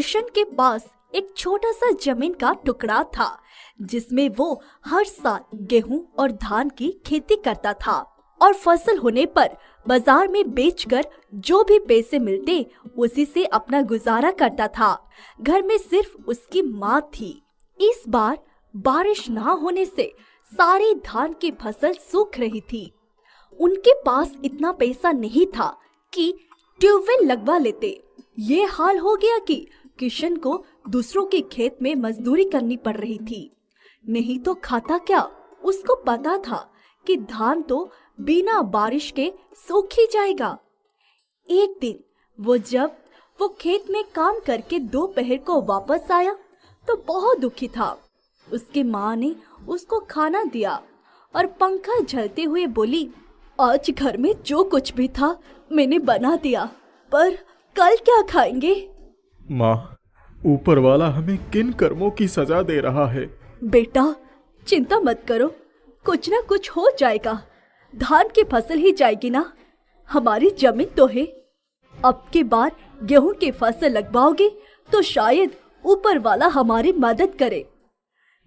किशन के पास एक छोटा सा जमीन का टुकड़ा था जिसमें वो हर साल गेहूं और धान की खेती करता था और फसल होने पर बाजार में बेचकर जो भी पैसे मिलते उसी से अपना गुजारा करता था। घर में सिर्फ उसकी माँ थी। इस बार बारिश ना होने से सारी धान की फसल सूख रही थी। उनके पास इतना पैसा नहीं था कि ट्यूबवेल लगवा लेते। ये हाल हो गया कि किशन को दूसरों के खेत में मजदूरी करनी पड़ रही थी। नहीं तो खाता क्या। उसको पता था कि धान तो बिना बारिश के सूख ही जाएगा। एक दिन जब वो खेत में काम करके दोपहर को वापस आया तो बहुत दुखी था। उसकी माँ ने उसको खाना दिया और पंखा झलते हुए बोली, आज घर में जो कुछ भी था मैंने बना दिया, पर कल क्या खाएंगे? माँ, ऊपर वाला हमें किन कर्मों की सजा दे रहा है? बेटा चिंता मत करो, कुछ ना कुछ हो जाएगा। धान की फसल ही जाएगी ना, हमारी जमीन तो है। अब की बार गेहूं की फसल लगवाओगे तो शायद ऊपर वाला हमारी मदद करे।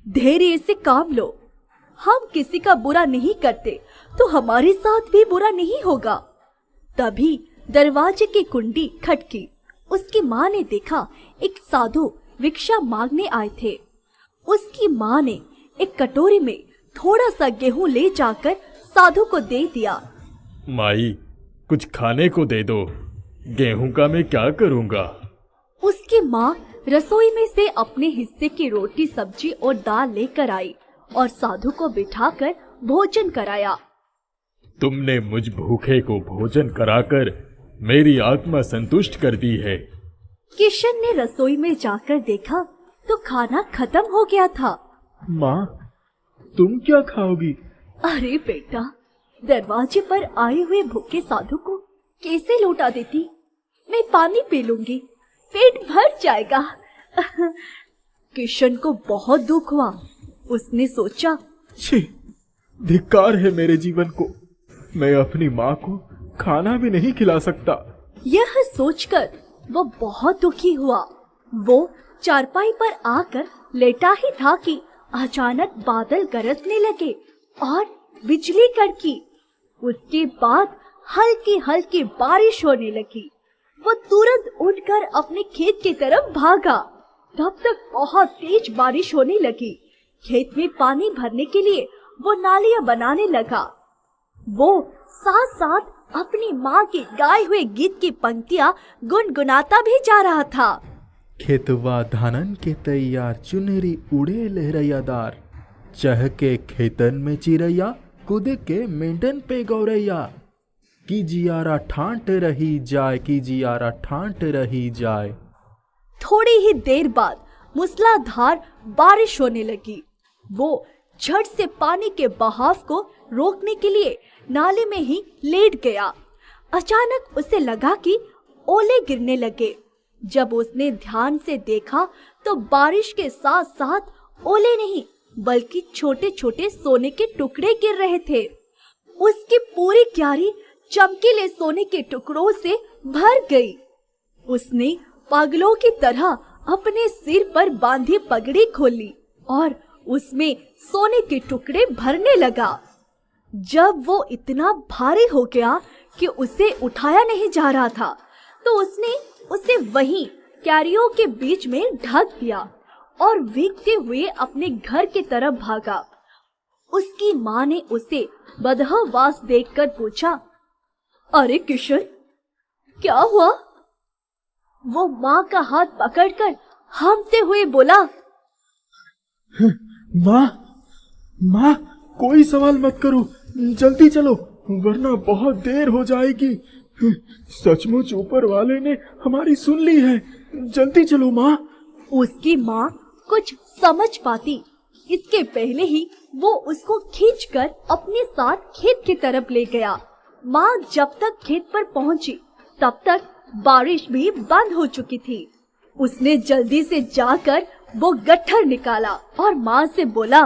धैर्य से काम लो। हम किसी का बुरा नहीं करते तो हमारे साथ भी बुरा नहीं होगा। तभी दरवाजे की कुंडी खटकी। उसकी माँ ने देखा एक साधु भिक्षा मांगने आए थे। उसकी माँ ने एक कटोरी में थोड़ा सा गेहूं ले जाकर साधु को दे दिया। माई, कुछ खाने को दे दो, गेहूं का मैं क्या करूंगा? उसकी माँ रसोई में से अपने हिस्से की रोटी, सब्जी और दाल लेकर आई और साधु को बिठाकर भोजन कराया। तुमने मुझ भूखे को भोजन कराकर मेरी आत्मा संतुष्ट कर दी है। किशन ने रसोई में जाकर देखा तो खाना खत्म हो गया था। माँ, तुम क्या खाओगी? अरे बेटा, दरवाजे पर आए हुए भूखे साधु को कैसे लौटा देती? मैं पानी पी लूंगी, पेट भर जाएगा। किशन को बहुत दुख हुआ। उसने सोचा, छी, धिक्कार है मेरे जीवन को। मैं अपनी माँ को खाना भी नहीं खिला सकता। यह सोचकर वो बहुत दुखी हुआ। वो चारपाई पर आकर लेटा ही था कि अचानक बादल गरजने लगे और बिजली कड़की। उसके बाद हल्की हल्की बारिश होने लगी। वो तुरंत उठकर अपने खेत की तरफ भागा। तब तक बहुत तेज बारिश होने लगी। खेत में पानी भरने के लिए वो नालियां बनाने लगा। वो साथ साथ अपनी माँ के गाए हुए गीत की पंक्तियां गुनगुनाता भी जा रहा था। खेतवा धानन के तैयार, चुनरी उड़े लहरैयादार, चह के खेतन में चिड़ैया, कूद के मेंढन पे गौरैया, की जियारा ठांट रही जाए, की जियारा ठांट रही जाए। थोड़ी ही देर बाद मूसलाधार बारिश होने लगी। वो झट से पानी के बहाव को रोकने के लिए नाले में ही लेट गया। अचानक उसे लगा कि ओले गिरने लगे। जब उसने ध्यान से देखा तो बारिश के साथ साथ ओले नहीं बल्कि छोटे छोटे सोने के टुकड़े गिर रहे थे। उसकी पूरी क्यारी चमकीले सोने के टुकड़ों से भर गई। उसने पागलों की तरह अपने सिर पर बांधी पगड़ी खोली और उसमें सोने के टुकड़े भरने लगा। जब वो इतना भारी हो गया कि उसे उठाया नहीं जा रहा था तो उसने उसे वहीं क्यारियों के बीच में ढक दिया और भीगते हुए अपने घर की तरफ भागा। उसकी माँ ने उसे बदहवास देखकर पूछा, अरे किशन, क्या हुआ? वो माँ का हाथ पकड़कर हांफते हुए बोला, माँ, कोई सवाल मत करो, जल्दी चलो वरना बहुत देर हो जाएगी। सचमुच ऊपर वाले ने हमारी सुन ली है, जल्दी चलो माँ। उसकी माँ कुछ समझ पाती इसके पहले ही वो उसको खींचकर अपने साथ खेत की तरफ ले गया। माँ जब तक खेत पर पहुँची तब तक बारिश भी बंद हो चुकी थी। उसने जल्दी से जाकर वो गट्ठर निकाला और माँ से बोला,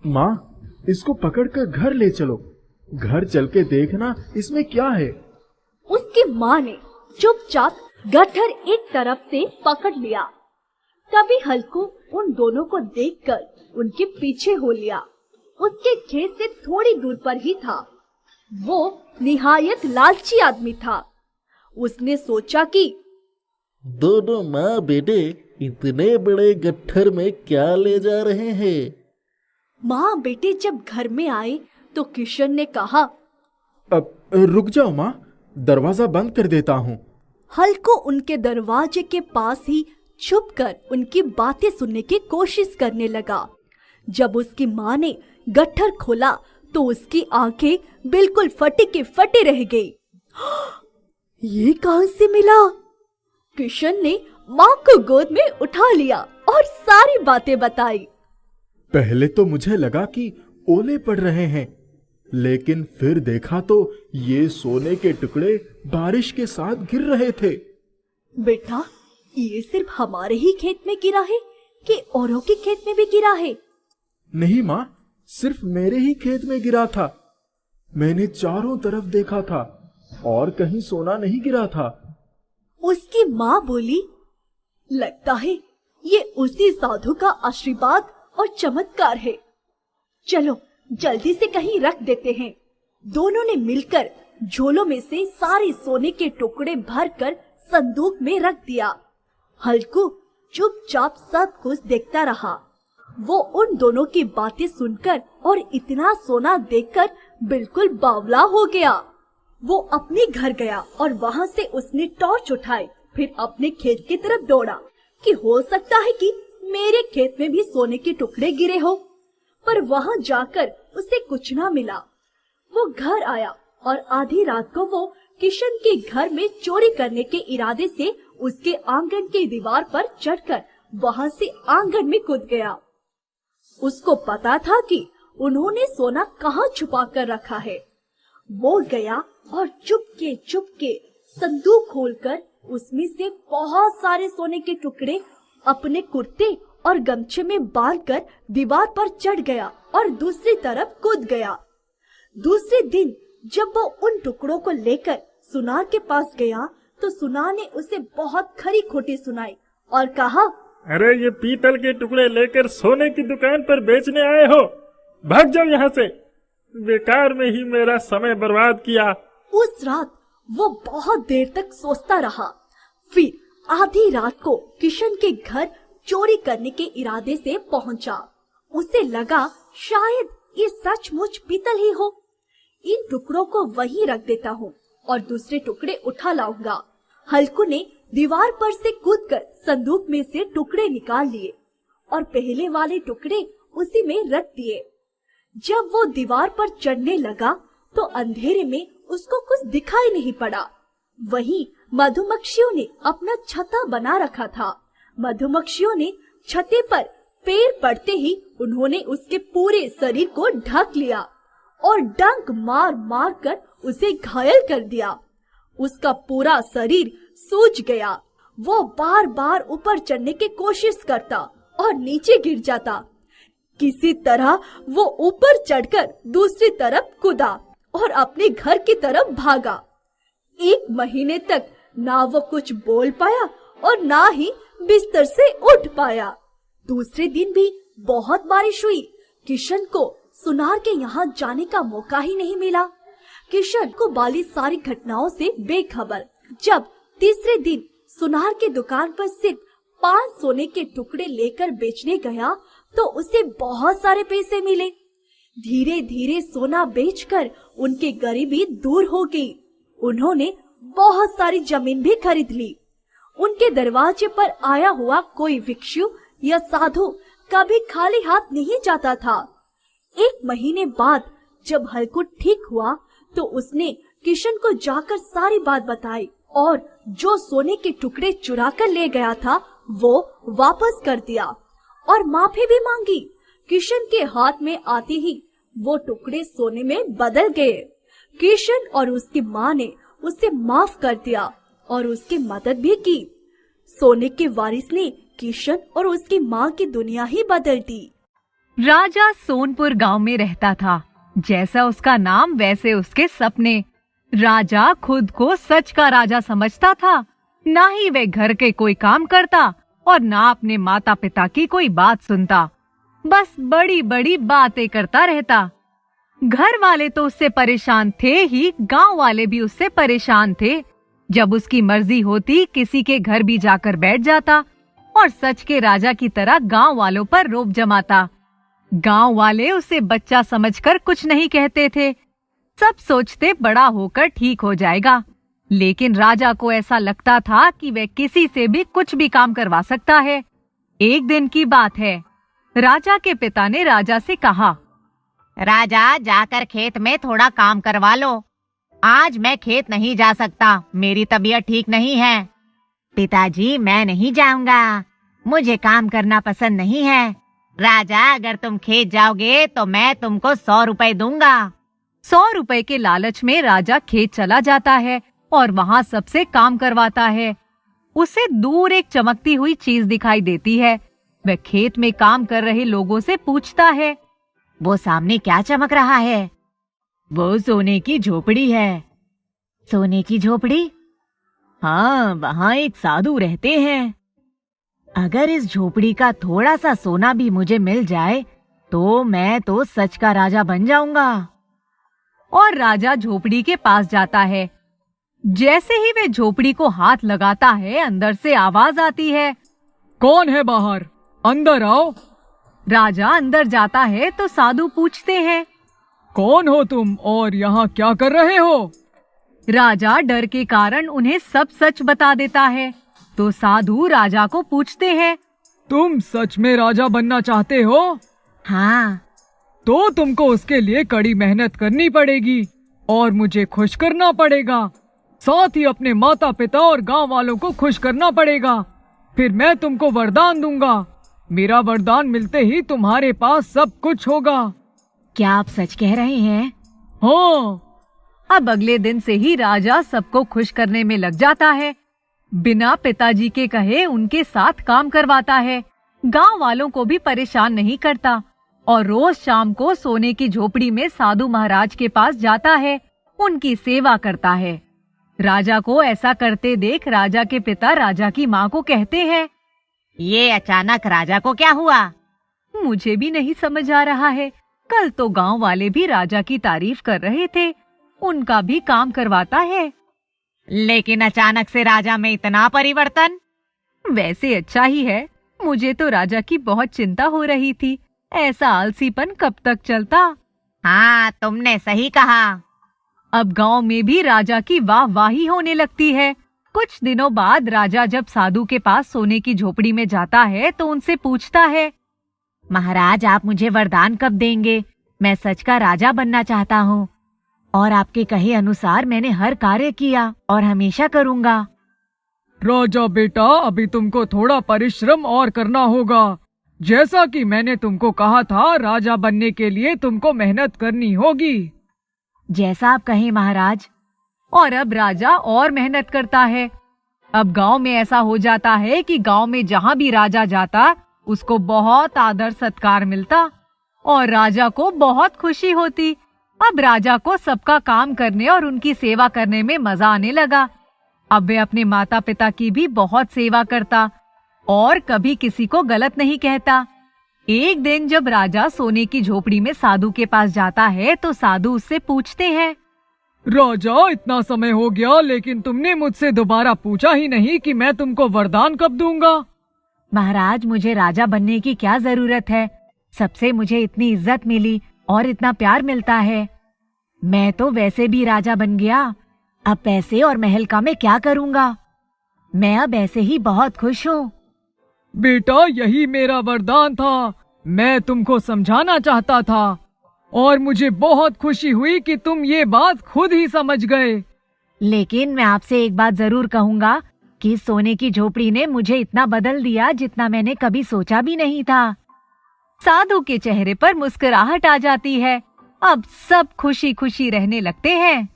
माँ, इसको पकड़कर घर ले चलो, घर चल के देखना इसमें क्या है। उसकी माँ ने चुपचाप गट्ठर एक तरफ से पकड़ लिया। तभी हल्कू उन दोनों को देखकर उनके पीछे हो लिया। उसके खेत से थोड़ी दूर पर ही था। वो निहायत लालची आदमी था। उसने सोचा कि दोनों माँ बेटे इतने बड़े गट्ठर में क्या ले जा रहे हैं? माँ बेटे जब घर में आए तो किशन ने कहा, अब रुक जाओ माँ, दरवाजा बंद कर देता हूँ। हल्कू उनके दरवाजे के पास ही छुपकर उनकी बातें सुनने की कोशिश करने लगा। जब उसकी माँ ने गट्ठर खोला तो उसकी आंखें बिल्कुल फटी की फटी रह गई। ये कहां से मिला? किशन ने माँ को गोद में उठा लिया और सारी बातें बताई। पहले तो मुझे लगा कि ओले पड़ रहे हैं, लेकिन फिर देखा तो ये सोने के टुकड़े बारिश के साथ गिर रहे थे। बेटा, ये सिर्फ हमारे ही खेत में गिरा है कि औरों के खेत में भी गिरा है? नहीं माँ, सिर्फ मेरे ही खेत में गिरा था। मैंने चारों तरफ देखा था और कहीं सोना नहीं गिरा था। उसकी माँ बोली, लगता है ये उसी साधु का आशीर्वाद और चमत्कार है। चलो जल्दी से कहीं रख देते हैं। दोनों ने मिलकर झोलों में से सारे सोने के टुकड़े भरकर संदूक में रख दिया। हल्कू चुपचाप सब कुछ देखता रहा। वो उन दोनों की बातें सुनकर और इतना सोना देखकर बिल्कुल बावला हो गया। वो अपने घर गया और वहाँ से उसने टॉर्च उठाई, फिर अपने खेत की तरफ दौड़ा कि हो सकता है कि मेरे खेत में भी सोने के टुकड़े गिरे हो। पर वहाँ जाकर उसे कुछ ना मिला। वो घर आया और आधी रात को वो किशन के घर में चोरी करने के इरादे से उसके आंगन की दीवार पर चढ़कर वहाँ से आंगन में कूद गया। उसको पता था कि उन्होंने सोना कहाँ छुपा कर रखा है। वो गया और चुपके संदूक खोलकर उसमें से बहुत सारे सोने के टुकड़े अपने कुर्ते और गमछे में बांधकर दीवार पर चढ़ गया और दूसरी तरफ कूद गया। दूसरे दिन जब वो उन टुकड़ों को लेकर सुनार के पास गया तो सुनार ने उसे बहुत खरी खोटी सुनाई और कहा, अरे ये पीतल के टुकड़े लेकर सोने की दुकान पर बेचने आए हो? भाग जाओ यहाँ से, बेकार में ही मेरा समय बर्बाद किया। उस रात वो बहुत देर तक सोचता रहा। फिर आधी रात को किशन के घर चोरी करने के इरादे से पहुंचा। उसे लगा शायद ये सचमुच पीतल ही हो। इन टुकड़ों को वहीं रख देता हूँ और दूसरे टुकड़े उठा लाऊंगा। हल्कू ने दीवार पर से कूदकर संदूक में से टुकड़े निकाल लिए और पहले वाले टुकड़े उसी में रख दिए। जब वो दीवार पर चढ़ने लगा तो अंधेरे में उसको कुछ दिखाई नहीं पड़ा। वहीं मधुमक्खियों ने अपना छत्ता बना रखा था। मधुमक्खियों ने छत्ते पर पैर पड़ते ही उन्होंने उसके पूरे शरीर को ढक लिया और डंक मार मार कर उसे घायल कर दिया। उसका पूरा शरीर सूज गया। वो बार बार ऊपर चढ़ने की कोशिश करता और नीचे गिर जाता। किसी तरह वो ऊपर चढ़कर दूसरी तरफ कूदा और अपने घर की तरफ भागा। 1 महीने तक ना वो कुछ बोल पाया और ना ही बिस्तर से उठ पाया। दूसरे दिन भी बहुत बारिश हुई। किशन को सुनार के यहाँ जाने का मौका ही नहीं मिला। किशन को बाली सारी घटनाओं से बेखबर। जब तीसरे दिन सुनार के दुकान पर सिर्फ 5 सोने के टुकड़े लेकर बेचने गया तो उसे बहुत सारे पैसे मिले। धीरे धीरे सोना बेचकर उनकी गरीबी दूर हो गई। उन्होंने बहुत सारी जमीन भी खरीद ली। उनके दरवाजे पर आया हुआ कोई भिक्षु या साधु कभी खाली हाथ नहीं जाता था। 1 महीने बाद जब हल्कू ठीक हुआ तो उसने किशन को जाकर सारी बात बताई और जो सोने के टुकड़े चुरा कर ले गया था वो वापस कर दिया और माफी भी मांगी। किशन के हाथ में आते ही वो टुकड़े सोने में बदल गए। किशन और उसकी माँ ने उसे माफ कर दिया और उसकी मदद भी की। सोने के वारिस ने किशन और उसकी माँ की दुनिया ही बदल दी। राजा सोनपुर गांव में रहता था। जैसा उसका नाम वैसे उसके सपने। राजा खुद को सच का राजा समझता था, ना ही वह घर के कोई काम करता और ना अपने माता पिता की कोई बात सुनता, बस बड़ी बड़ी बातें करता रहता। घर वाले तो उससे परेशान थे ही, गांव वाले भी उससे परेशान थे। जब उसकी मर्जी होती किसी के घर भी जाकर बैठ जाता और सच के राजा की तरह गांव वालों पर रौब जमाता। गांव वाले उसे बच्चा समझकर कुछ नहीं कहते थे, सब सोचते बड़ा होकर ठीक हो जाएगा। लेकिन राजा को ऐसा लगता था कि वह किसी से भी कुछ भी काम करवा सकता है। एक दिन की बात है, राजा के पिता ने राजा से कहा, राजा, जाकर खेत में थोड़ा काम करवा लो। आज मैं खेत नहीं जा सकता, मेरी तबीयत ठीक नहीं है। पिताजी, मैं नहीं जाऊंगा, मुझे काम करना पसंद नहीं है। राजा, अगर तुम खेत जाओगे तो मैं तुमको 100 रुपए दूंगा। 100 रुपए के लालच में राजा खेत चला जाता है और वहाँ सबसे काम करवाता है। उसे दूर एक चमकती हुई चीज दिखाई देती है। वह खेत में काम कर रहे लोगों से पूछता है, वो सामने क्या चमक रहा है? वो सोने की झोपड़ी है। सोने की झोपड़ी? हाँ, वहाँ एक साधु रहते हैं। अगर इस झोपड़ी का थोड़ा सा सोना भी मुझे मिल जाए तो मैं तो सच का राजा बन जाऊंगा। और राजा झोपड़ी के पास जाता है। जैसे ही वे झोपड़ी को हाथ लगाता है, अंदर से आवाज आती है, कौन है बाहर? अंदर आओ। राजा अंदर जाता है तो साधु पूछते हैं, कौन हो तुम और यहाँ क्या कर रहे हो? राजा डर के कारण उन्हें सब सच बता देता है। तो साधु राजा को पूछते हैं, तुम सच में राजा बनना चाहते हो? हाँ। तो तुमको उसके लिए कड़ी मेहनत करनी पड़ेगी और मुझे खुश करना पड़ेगा, साथ ही अपने माता पिता और गांव वालों को खुश करना पड़ेगा। फिर मैं तुमको वरदान दूंगा। मेरा वरदान मिलते ही तुम्हारे पास सब कुछ होगा। क्या आप सच कह रहे हैं? हाँ। अब अगले दिन से ही राजा सबको खुश करने में लग जाता है। बिना पिताजी के कहे उनके साथ काम करवाता है, गांव वालों को भी परेशान नहीं करता और रोज शाम को सोने की झोपड़ी में साधु महाराज के पास जाता है, उनकी सेवा करता है। राजा को ऐसा करते देख राजा के पिता राजा की माँ को कहते हैं, ये अचानक राजा को क्या हुआ? मुझे भी नहीं समझ आ रहा है। कल तो गांव वाले भी राजा की तारीफ कर रहे थे, उनका भी काम करवाता है, लेकिन अचानक से राजा में इतना परिवर्तन? वैसे अच्छा ही है, मुझे तो राजा की बहुत चिंता हो रही थी। ऐसा आलसीपन कब तक चलता? हाँ, तुमने सही कहा। अब गांव में भी राजा की वाहवाही होने लगती है। कुछ दिनों बाद राजा जब साधु के पास सोने की झोपड़ी में जाता है तो उनसे पूछता है, महाराज, आप मुझे वरदान कब देंगे? मैं सच का राजा बनना चाहता हूँ और आपके कहे अनुसार मैंने हर कार्य किया और हमेशा करूँगा। राजा बेटा, अभी तुमको थोड़ा परिश्रम और करना होगा। जैसा कि मैंने तुमको कहा था, राजा बनने के लिए तुमको मेहनत करनी होगी। जैसा आप कहें महाराज। और अब राजा और मेहनत करता है। अब गांव में ऐसा हो जाता है कि गांव में जहां भी राजा जाता उसको बहुत आदर सत्कार मिलता और राजा को बहुत खुशी होती। अब राजा को सबका काम करने और उनकी सेवा करने में मजा आने लगा। अब वे अपने माता पिता की भी बहुत सेवा करता और कभी किसी को गलत नहीं कहता। एक दिन जब राजा सोने की झोपड़ी में साधु के पास जाता है तो साधु उससे पूछते हैं, राजा, इतना समय हो गया लेकिन तुमने मुझसे दोबारा पूछा ही नहीं कि मैं तुमको वरदान कब दूंगा। महाराज, मुझे राजा बनने की क्या जरूरत है? सबसे मुझे इतनी इज्जत मिली और इतना प्यार मिलता है। मैं तो वैसे भी राजा बन गया। अब पैसे और महल का मैं क्या करूँगा? मैं अब ऐसे ही बहुत खुश हूँ। बेटा, यही मेरा वरदान था। मैं तुमको समझाना चाहता था और मुझे बहुत खुशी हुई कि तुम ये बात खुद ही समझ गए। लेकिन मैं आपसे एक बात जरूर कहूँगा कि सोने की झोपड़ी ने मुझे इतना बदल दिया जितना मैंने कभी सोचा भी नहीं था। साधु के चेहरे पर मुस्कुराहट आ जाती है। अब सब खुशी खुशी रहने लगते हैं।